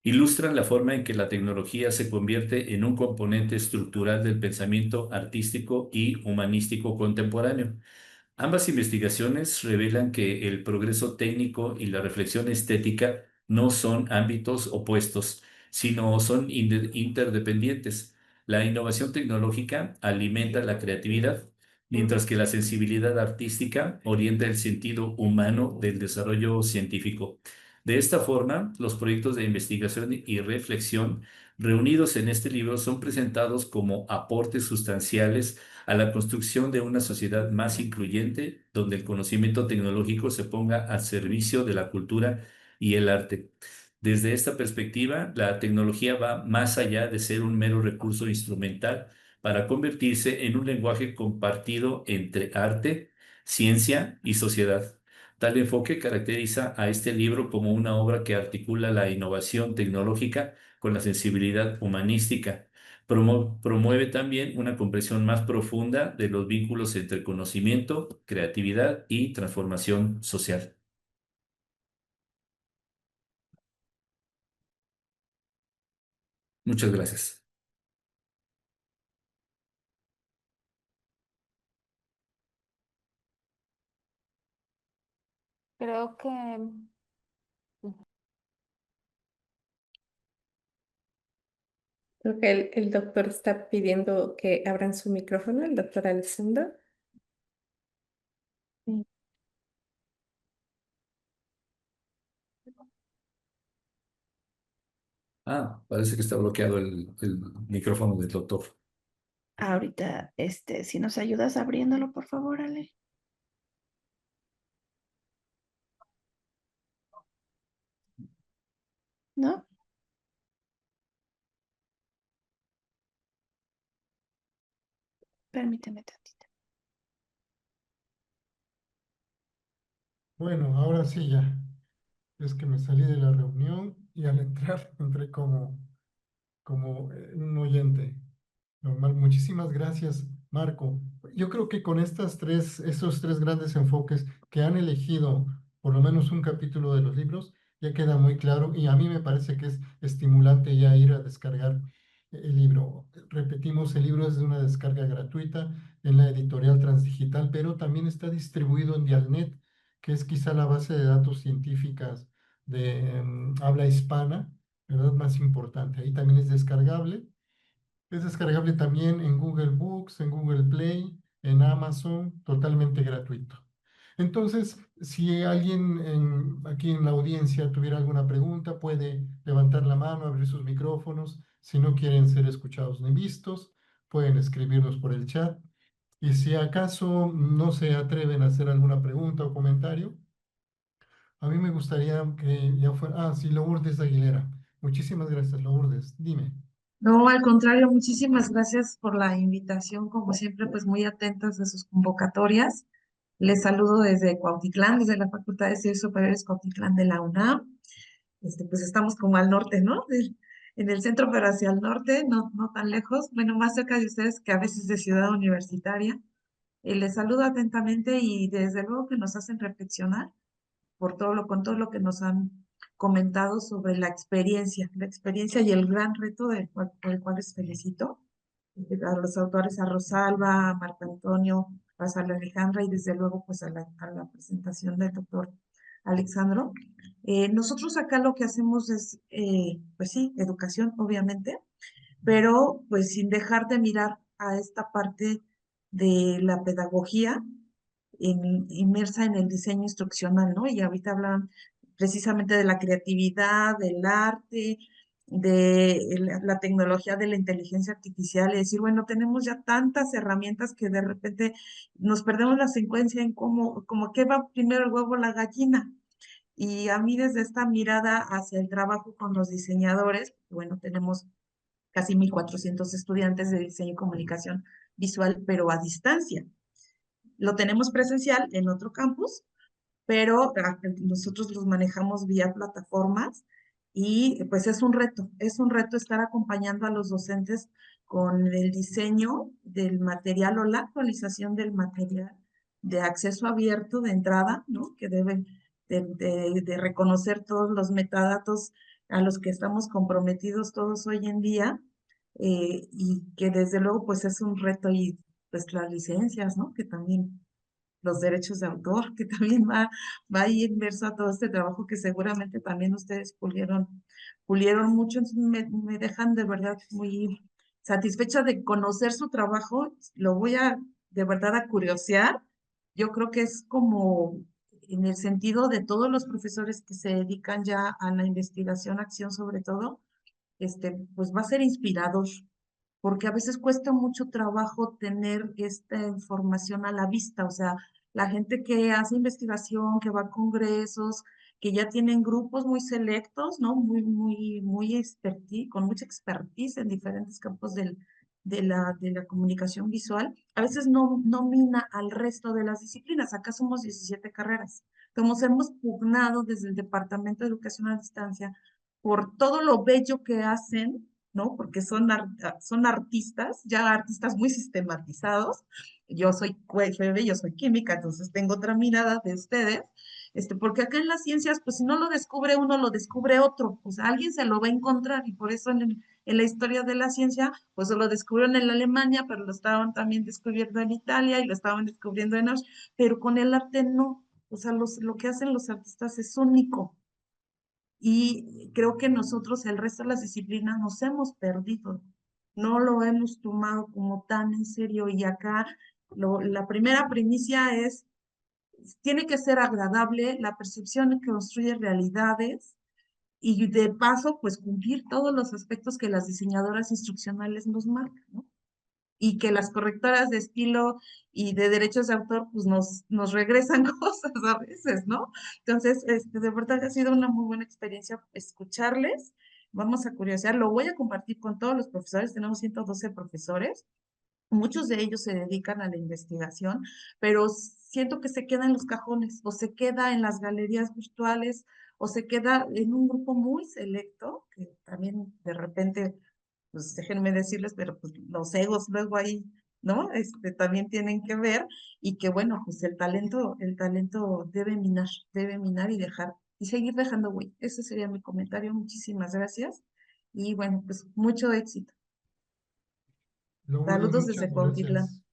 ilustran la forma en que la tecnología se convierte en un componente estructural del pensamiento artístico y humanístico contemporáneo. Ambas investigaciones revelan que el progreso técnico y la reflexión estética no son ámbitos opuestos, sino son interdependientes. La innovación tecnológica alimenta la creatividad, mientras que la sensibilidad artística orienta el sentido humano del desarrollo científico. De esta forma, los proyectos de investigación y reflexión reunidos en este libro son presentados como aportes sustanciales a la construcción de una sociedad más incluyente, donde el conocimiento tecnológico se ponga al servicio de la cultura y el arte. Desde esta perspectiva, la tecnología va más allá de ser un mero recurso instrumental para convertirse en un lenguaje compartido entre arte, ciencia y sociedad. Tal enfoque caracteriza a este libro como una obra que articula la innovación tecnológica con la sensibilidad humanística. Promueve también una comprensión más profunda de los vínculos entre conocimiento, creatividad y transformación social. Muchas gracias. Creo que Creo que el doctor está pidiendo que abran su micrófono, el doctor Alessandro. mm, Ah, parece que está bloqueado el micrófono del doctor. Ahorita, si nos ayudas abriéndolo, por favor, Ale. ¿No? Permíteme tantito. Bueno, ahora sí ya. Es que me salí de la reunión y al entrar entré como un oyente normal. Muchísimas gracias, Marco. Yo creo que con estos tres grandes enfoques que han elegido por lo menos un capítulo de los libros, ya queda muy claro y a mí me parece que es estimulante ya ir a descargar el libro. Repetimos, el libro es de una descarga gratuita en la editorial Transdigital, pero también está distribuido en Dialnet, que es quizá la base de datos científicas de habla hispana, ¿verdad? Más importante. Ahí también es descargable. Es descargable también en Google Books, en Google Play, en Amazon, totalmente gratuito. Entonces, si alguien aquí en la audiencia tuviera alguna pregunta, puede levantar la mano, abrir sus micrófonos. Si no quieren ser escuchados ni vistos, pueden escribirnos por el chat. Y si acaso no se atreven a hacer alguna pregunta o comentario, a mí me gustaría que ya fuera... Ah, sí, Lourdes Aguilera. Muchísimas gracias, Lourdes. Dime. No, al contrario, muchísimas gracias por la invitación, como siempre, pues muy atentas a sus convocatorias. Les saludo desde Cuautitlán, desde la Facultad de Estudios Superiores Cuautitlán de la UNAM. Pues estamos como al norte, ¿no? En el centro, pero hacia el norte, no tan lejos, bueno, más cerca de ustedes que a veces de Ciudad Universitaria. Les saludo atentamente y desde luego que nos hacen reflexionar con todo lo que nos han comentado sobre la experiencia y el gran reto por el cual les felicito. A los autores, a Rosalba, a Marco Antonio, a Sara Alejandra y desde luego pues a la presentación del doctor Alexandro. Nosotros acá lo que hacemos es, pues sí, educación, obviamente, pero pues sin dejar de mirar a esta parte de la pedagogía inmersa en el diseño instruccional, ¿no? Y ahorita hablan precisamente de la creatividad, del arte, de la tecnología de la inteligencia artificial, y decir, bueno, tenemos ya tantas herramientas que de repente nos perdemos la secuencia en cómo qué va primero el huevo o la gallina. Y a mí desde esta mirada hacia el trabajo con los diseñadores, bueno, tenemos casi 1,400 estudiantes de diseño y comunicación visual, pero a distancia. Lo tenemos presencial en otro campus, pero nosotros los manejamos vía plataformas y pues es un reto estar acompañando a los docentes con el diseño del material o la actualización del material de acceso abierto de entrada, ¿no? Que deben de reconocer todos los metadatos a los que estamos comprometidos todos hoy en día, y que desde luego pues es un reto y pues las licencias, ¿no? Que también los derechos de autor, que también va ahí inmerso a todo este trabajo que seguramente también ustedes pulieron mucho. Entonces me dejan de verdad muy satisfecha de conocer su trabajo. Lo voy de verdad a curiosear. Yo creo que es como en el sentido de todos los profesores que se dedican ya a la investigación, acción sobre todo, pues va a ser inspirador porque a veces cuesta mucho trabajo tener esta información a la vista, o sea, la gente que hace investigación, que va a congresos, que ya tienen grupos muy selectos, ¿no? Muy con mucha expertise en diferentes campos de la comunicación visual, a veces no nomina al resto de las disciplinas. Acá somos 17 carreras. Entonces hemos pugnado desde el Departamento de Educación a Distancia por todo lo bello que hacen, ¿no? Porque son artistas, ya artistas muy sistematizados. Yo soy QFB, yo soy química, entonces tengo otra mirada de ustedes, porque acá en las ciencias, pues si no lo descubre uno, lo descubre otro, o sea, alguien se lo va a encontrar, y por eso en la historia de la ciencia, pues lo descubrieron en Alemania, pero lo estaban también descubriendo en Italia y lo estaban descubriendo en Austria, pero con el arte no, o sea, lo que hacen los artistas es único. Y creo que nosotros, el resto de las disciplinas, nos hemos perdido. No lo hemos tomado como tan en serio. Y acá la primera primicia tiene que ser agradable, la percepción que construye realidades, y de paso, pues cumplir todos los aspectos que las diseñadoras instruccionales nos marcan, ¿no? Y que las correctoras de estilo y de derechos de autor, pues nos regresan cosas a veces, ¿no? Entonces, de verdad que ha sido una muy buena experiencia escucharles. Vamos a curiosear, lo voy a compartir con todos los profesores, tenemos 112 profesores. Muchos de ellos se dedican a la investigación, pero siento que se queda en los cajones o se queda en las galerías virtuales o se queda en un grupo muy selecto, que también de repente, pues déjenme decirles, pero pues los egos luego ahí, ¿no? También tienen que ver y que bueno, pues el talento debe minar y dejar, y seguir dejando huella. Ese sería mi comentario. Muchísimas gracias y bueno, pues mucho éxito. Lourdes, Saludos muchas desde Cuautitlán. gracias.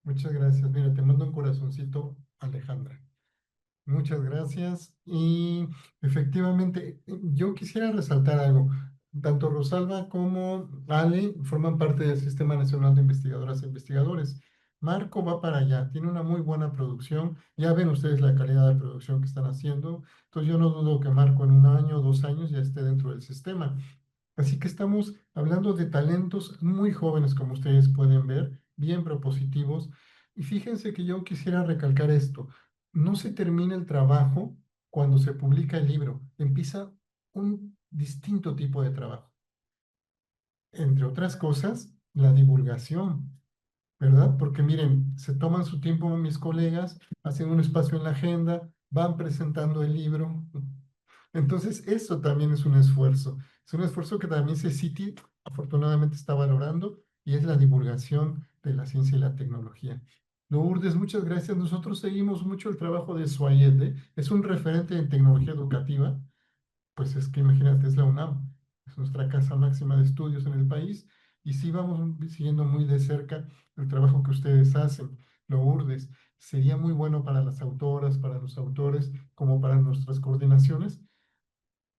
Muchas gracias. Mira, te mando un corazoncito, Alejandra. Muchas gracias. Y efectivamente, yo quisiera resaltar algo. Tanto Rosalba como Ale forman parte del Sistema Nacional de Investigadoras e Investigadores. Marco va para allá, tiene una muy buena producción. Ya ven ustedes la calidad de producción que están haciendo. Entonces yo no dudo que Marco en un año o 2 años ya esté dentro del sistema. Así que estamos hablando de talentos muy jóvenes, como ustedes pueden ver, bien propositivos. Y fíjense que yo quisiera recalcar esto. No se termina el trabajo cuando se publica el libro. Empieza un distinto tipo de trabajo. Entre otras cosas, la divulgación. ¿Verdad? Porque miren, se toman su tiempo mis colegas, hacen un espacio en la agenda, van presentando el libro. Entonces, eso también es un esfuerzo. Es un esfuerzo que también CITI afortunadamente está valorando y es la divulgación de la ciencia y la tecnología. Lourdes, muchas gracias. Nosotros seguimos mucho el trabajo de Suayete. Es un referente en tecnología educativa, pues es que imagínate, es la UNAM, es nuestra casa máxima de estudios en el país, y sí vamos siguiendo muy de cerca el trabajo que ustedes hacen, Lourdes. Sería muy bueno para las autoras, para los autores, como para nuestras coordinaciones,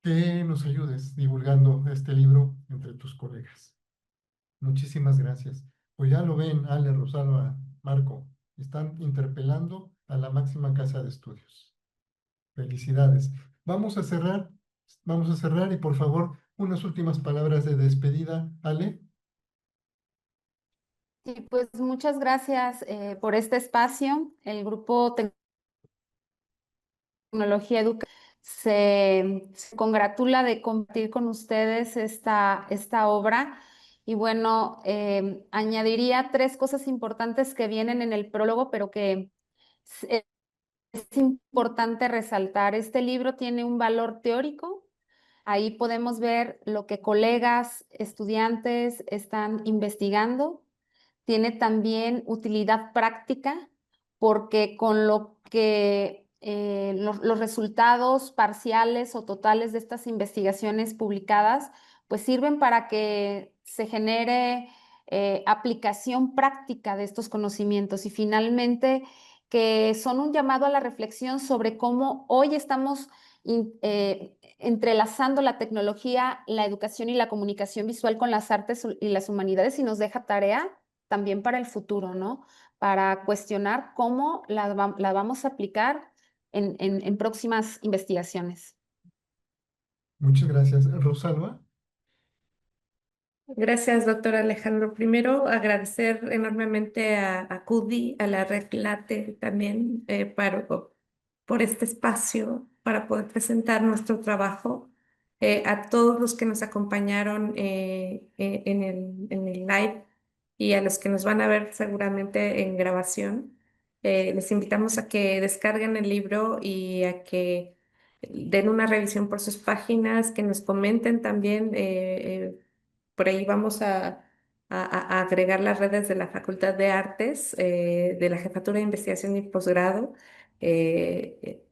que nos ayudes divulgando este libro entre tus colegas. Muchísimas gracias. Pues ya lo ven, Ale, Rosalba, Marco, están interpelando a la máxima casa de estudios. Felicidades. Vamos a cerrar, vamos a cerrar y por favor, unas últimas palabras de despedida, Ale. Sí, pues muchas gracias por este espacio. El grupo Tecnología Educativa se congratula de compartir con ustedes esta obra. Y bueno, añadiría tres cosas importantes que vienen en el prólogo, pero que es importante resaltar. Este libro tiene un valor teórico. Ahí podemos ver lo que colegas, estudiantes están investigando. Tiene también utilidad práctica porque con lo que los resultados parciales o totales de estas investigaciones publicadas, pues sirven para que se genere aplicación práctica de estos conocimientos y finalmente que son un llamado a la reflexión sobre cómo hoy estamos entrelazando la tecnología, la educación y la comunicación visual con las artes y las humanidades y nos deja tarea también para el futuro, ¿no? Para cuestionar cómo la vamos a aplicar en próximas investigaciones. Muchas gracias. Rosalba. Gracias, doctor Alejandro. Primero, agradecer enormemente a CUDI, a la Red Late también por este espacio para poder presentar nuestro trabajo, a todos los que nos acompañaron en el live y a los que nos van a ver seguramente en grabación. Les invitamos a que descarguen el libro y a que den una revisión por sus páginas, que nos comenten también. Por ahí vamos a agregar las redes de la Facultad de Artes, de la Jefatura de Investigación y Posgrado. Eh, eh,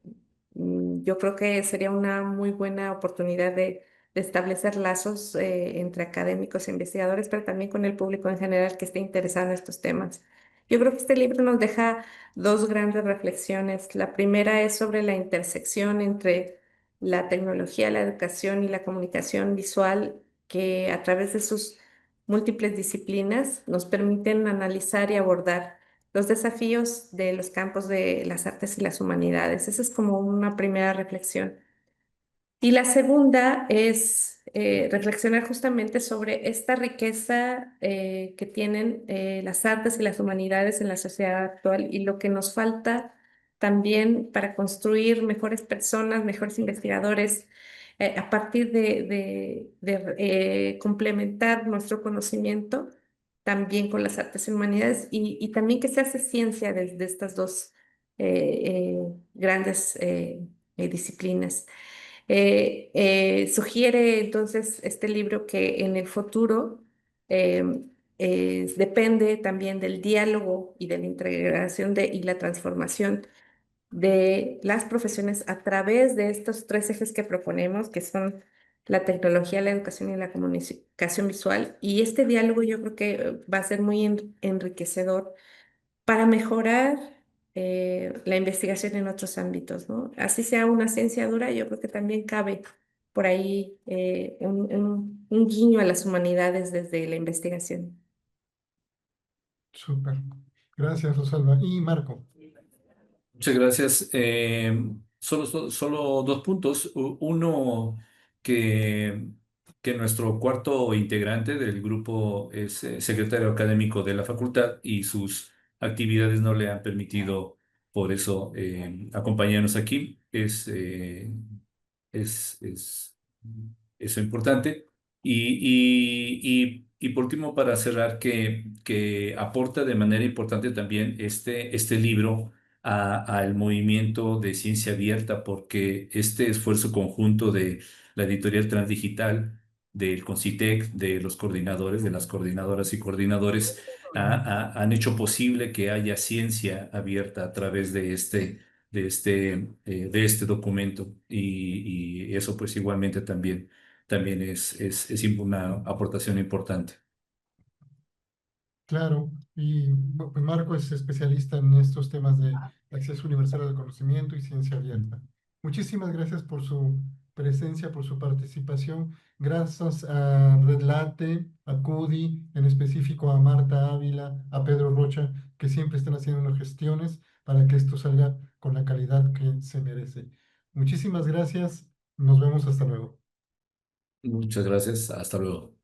yo creo que sería una muy buena oportunidad de establecer lazos entre académicos e investigadores, pero también con el público en general que esté interesado en estos temas. Yo creo que este libro nos deja dos grandes reflexiones. La primera es sobre la intersección entre la tecnología, la educación y la comunicación visual que a través de sus múltiples disciplinas nos permiten analizar y abordar los desafíos de los campos de las artes y las humanidades. Esa es como una primera reflexión. Y la segunda es reflexionar justamente sobre esta riqueza que tienen las artes y las humanidades en la sociedad actual y lo que nos falta también para construir mejores personas, mejores investigadores, a partir de complementar nuestro conocimiento también con las artes y humanidades y también que se hace ciencia desde estas dos grandes disciplinas. Sugiere entonces este libro que en el futuro eh, depende también del diálogo y de la integración y la transformación de las profesiones a través de estos tres ejes que proponemos, que son la tecnología, la educación y la comunicación visual. Y este diálogo yo creo que va a ser muy enriquecedor para mejorar la investigación en otros ámbitos, ¿no? Así sea una ciencia dura, yo creo que también cabe por ahí un guiño a las humanidades desde la investigación. Súper. Gracias, Rosalba. Y Marco. Muchas gracias. Solo dos puntos. Uno, que, que nuestro cuarto integrante del grupo es secretario académico de la facultad y sus actividades no le han permitido, por eso, acompañarnos aquí. Es eso importante. Y por último, para cerrar, que aporta de manera importante también este libro al movimiento de ciencia abierta, porque este esfuerzo conjunto de la editorial Transdigital, del Concitec, de los coordinadores, de las coordinadoras y coordinadores, han hecho posible que haya ciencia abierta a través de este documento. Y eso pues igualmente también es una aportación importante. Claro, y pues Marco es especialista en estos temas de acceso universal al conocimiento y ciencia abierta. Muchísimas gracias por su presencia, por su participación. Gracias a Red Late, a CUDI, en específico a Marta Ávila, a Pedro Rocha, que siempre están haciendo unas gestiones para que esto salga con la calidad que se merece. Muchísimas gracias. Nos vemos hasta luego. Muchas gracias. Hasta luego.